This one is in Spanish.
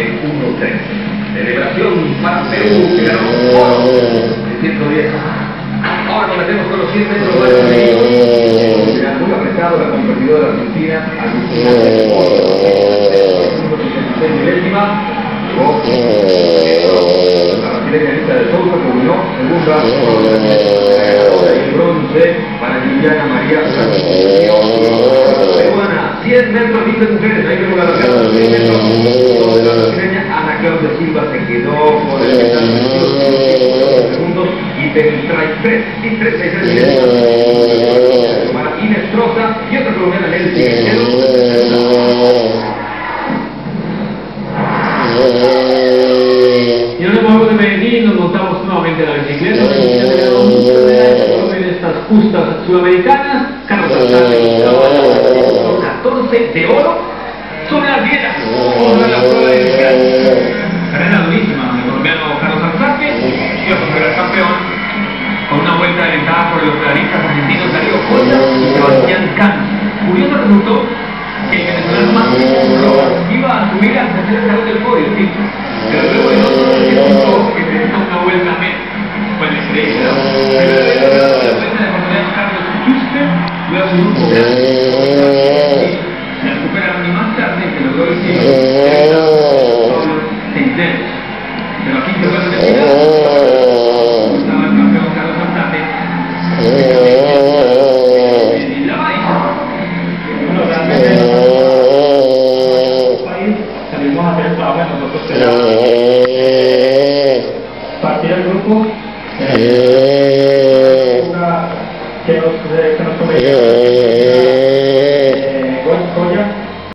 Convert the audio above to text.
1-3. Celebración para Perú, que ganó oro de 110. Ahora nos metemos con los 100 metros de la muy apretado la competidora argentina al último milésima. Llegó la brasileña Elisa de Souza, culminó segunda y el bronce para Liliana María peruana. 100 metros libre mujeres, ahí vemos la versión de 100 metros donde la brasileña Ana Claudia Silva se quedó con el metal de segundos y 33 para Inés Troza y otra colombiana Nelly Quintero. Y ahora movemos de Medellín, nos montamos nuevamente en la bicicleta. En estas justas sudamericanas, Carlos Alzate, 14 de oro sobre las vieras. Vamos a ver la prueba de inicial. Carrera durísima, el colombiano Carlos Alzate, y otro gran campeón, con una vuelta adelantada por los pedalistas argentinos Darío Costa y Sebastián Cano. Curioso resultó que el venezolano más iba a subir al tercer escalón del podio, ¿sí? Pero luego el otro que necesita una vuelta menos. Bueno, increíble, ¿no? Primero la vuelta de colombiano Carlos Schuster, luego un grupo se recuperaron y más tarde que logró el cielo Pablo Teideros. Pero aquí se vuelve de final, estaba el campeón Carlos Alzate. La Maíz. Bueno, realmente salimos a hacer el trabajo de nosotros.